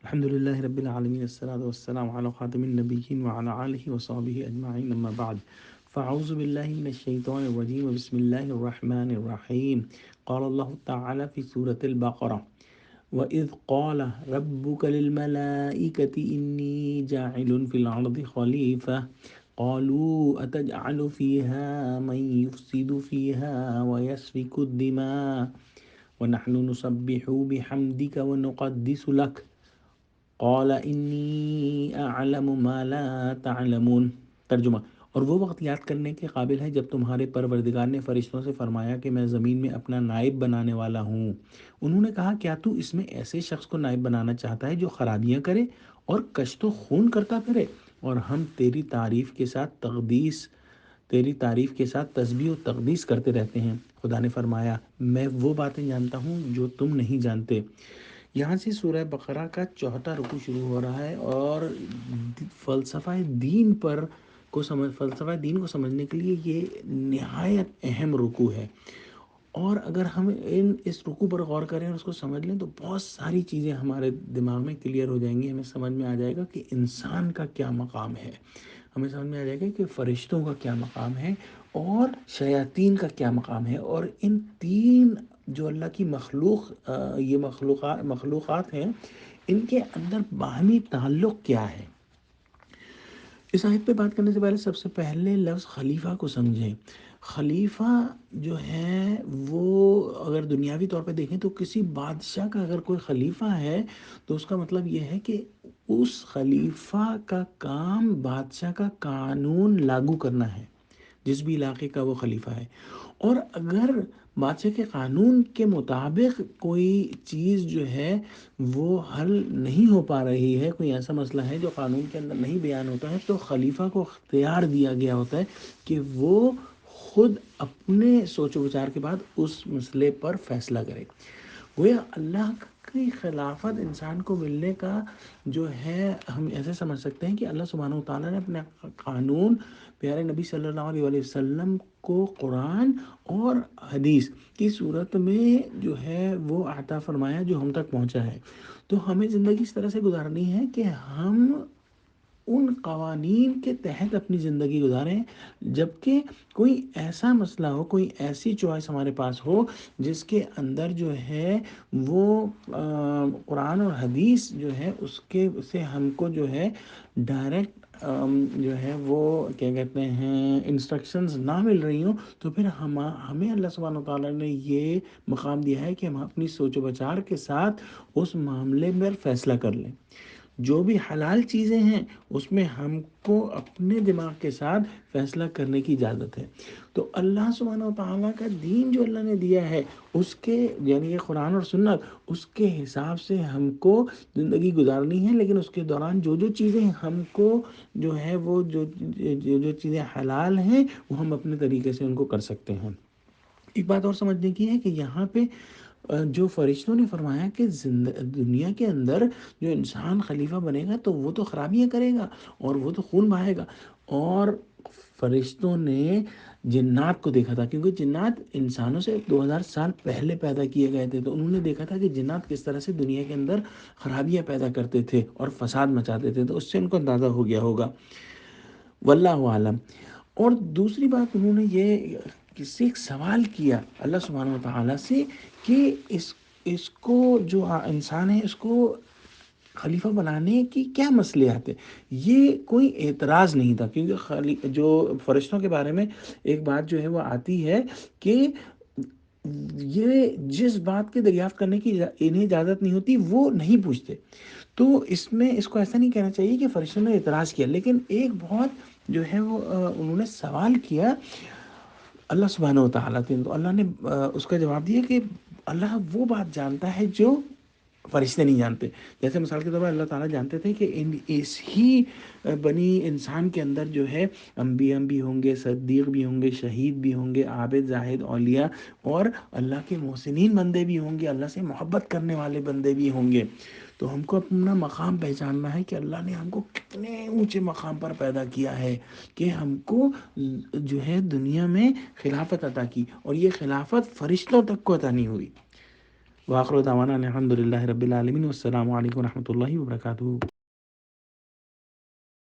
الحمد لله رب العالمين، الصلاة والسلام على خاتم النبيين وعلى آله وصحبه أجمعين، أما بعد فأعوذ بالله من الشيطان الرجيم بسم الله الرحمن الرحيم. قال الله تعالى في سورة البقرة: وَإِذْ قَالَ رَبُّكَ لِلْمَلَائِكَةِ إِنِّي جَاعِلٌ فِي الْأَرْضِ خَلِيفَةً قالوا أتجعل فيها من يفسد فيها ويسفك الدماء ونحن نسبح بحمدك ونقدس لك قال انی اعلم ما لا تعلمون۔ ترجمہ: اور وہ وقت یاد کرنے کے قابل ہے جب تمہارے پروردگار نے فرشتوں سے فرمایا کہ میں زمین میں اپنا نائب بنانے والا ہوں۔ انہوں نے کہا کیا تو اس میں ایسے شخص کو نائب بنانا چاہتا ہے جو خرابیاں کرے اور کشت و خون کرتا پھرے، اور ہم تیری تعریف کے ساتھ تسبیح و تقدیس کرتے رہتے ہیں۔ خدا نے فرمایا میں وہ باتیں جانتا ہوں جو تم نہیں جانتے۔ یہاں سے سورہ بقرہ کا 4واں رکوع شروع ہو رہا ہے، اور فلسفہ دین فلسفہ دین کو سمجھنے کے لیے یہ نہایت اہم رکوع ہے۔ اور اگر ہم اس رکوع پر غور کریں اور اس کو سمجھ لیں تو بہت ساری چیزیں ہمارے دماغ میں کلیئر ہو جائیں گی۔ ہمیں سمجھ میں آ جائے گا کہ انسان کا کیا مقام ہے، ہمیں سمجھ میں آ جائے گا کہ فرشتوں کا کیا مقام ہے اور شیاطین کا کیا مقام ہے، اور ان تین جو اللہ کی یہ مخلوقات ہیں، ان کے اندر باہمی تعلق کیا ہے۔ اس آیت پہ بات کرنے سے پہلے سب سے پہلے لفظ خلیفہ کو سمجھیں۔ خلیفہ جو ہے وہ اگر دنیاوی طور پہ دیکھیں تو کسی بادشاہ کا اگر کوئی خلیفہ ہے تو اس کا مطلب یہ ہے کہ اس خلیفہ کا کام بادشاہ کا قانون لاگو کرنا ہے، جس بھی علاقے کا وہ خلیفہ ہے۔ اور اگر بادشاہ کے قانون کے مطابق کوئی چیز جو ہے وہ حل نہیں ہو پا رہی ہے، کوئی ایسا مسئلہ ہے جو قانون کے اندر نہیں بیان ہوتا ہے، تو خلیفہ کو اختیار دیا گیا ہوتا ہے کہ وہ خود اپنے سوچ و وچار کے بعد اس مسئلے پر فیصلہ کرے۔ گویا اللہ کی خلافت انسان کو ملنے کا جو ہے، ہم ایسے سمجھ سکتے ہیں کہ اللہ سبحانہ و تعالیٰ نے اپنے قانون پیارے نبی صلی اللہ علیہ وسلم کو قرآن اور حدیث کی صورت میں جو ہے وہ عطا فرمایا، جو ہم تک پہنچا ہے۔ تو ہمیں زندگی اس طرح سے گزارنی ہے کہ ہم ان قوانین کے تحت اپنی زندگی گزاریں، جبکہ کوئی ایسا مسئلہ ہو، کوئی ایسی چوائس ہمارے پاس ہو جس کے اندر جو ہے وہ قرآن اور حدیث جو ہے اس سے ہم کو جو ہے ڈائریکٹ جو ہے وہ کیا کہتے ہیں انسٹرکشنز نہ مل رہی ہوں، تو پھر ہمیں اللہ سبحانہ و تعالیٰ نے یہ مقام دیا ہے کہ ہم اپنی سوچ و بچار کے ساتھ اس معاملے میں فیصلہ کر لیں۔ جو بھی حلال چیزیں ہیں اس میں ہم کو اپنے دماغ کے ساتھ فیصلہ کرنے کی اجازت ہے۔ تو اللہ سبحانہ و تعالیٰ کا دین جو اللہ نے دیا ہے اس کے یعنی یہ قرآن اور سنت، اس کے حساب سے ہم کو زندگی گزارنی ہے، لیکن اس کے دوران جو چیزیں ہم کو جو ہے وہ جو چیزیں حلال ہیں وہ ہم اپنے طریقے سے ان کو کر سکتے ہیں۔ ایک بات اور سمجھنے کی ہے کہ یہاں پہ جو فرشتوں نے فرمایا کہ دنیا کے اندر جو انسان خلیفہ بنے گا تو وہ تو خرابیاں کرے گا اور وہ تو خون بہائے گا، اور فرشتوں نے جنات کو دیکھا تھا، کیونکہ جنات انسانوں سے 2000 سال پہلے پیدا کیے گئے تھے، تو انہوں نے دیکھا تھا کہ جنات کس طرح سے دنیا کے اندر خرابیاں پیدا کرتے تھے اور فساد مچاتے تھے، تو اس سے ان کو اندازہ ہو گیا ہوگا، واللہ عالم۔ اور دوسری بات انہوں نے یہ کسی ایک سوال کیا اللہ سبحانہ و تعالیٰ سے کہ اس کو جو انسان ہے اس کو خلیفہ بنانے کی کیا مصلحت ہے۔ یہ کوئی اعتراض نہیں تھا، کیونکہ جو فرشتوں کے بارے میں ایک بات جو ہے وہ آتی ہے کہ یہ جس بات کی دریافت کرنے کی انہیں اجازت نہیں ہوتی وہ نہیں پوچھتے، تو اس میں اس کو ایسا نہیں کہنا چاہیے کہ فرشتوں نے اعتراض کیا، لیکن ایک بہت جو ہے وہ انہوں نے سوال کیا اللہ سبحانہ و تعالیٰ سے، تو اللہ نے اس کا جواب دیا کہ اللہ وہ بات جانتا ہے جو فرشتے نہیں جانتے۔ جیسے مثال کے طور پر اللہ تعالیٰ جانتے تھے کہ اس ہی بنی انسان کے اندر جو ہے انبیاء بھی ہوں گے، صدیق بھی ہوں گے، شہید بھی ہوں گے، عابد، زاہد، اولیاء، اور اللہ کے محسنین بندے بھی ہوں گے، اللہ سے محبت کرنے والے بندے بھی ہوں گے۔ تو ہم کو اپنا مقام پہچاننا ہے کہ اللہ نے ہم کو کتنے اونچے مقام پر پیدا کیا ہے کہ ہم کو جو ہے دنیا میں خلافت عطا کی، اور یہ خلافت فرشتوں تک کو عطا نہیں ہوئی۔ وآخر دعوانا الحمد للہ رب العالمین، والسلام علیکم و رحمۃ اللہ وبرکاتہ۔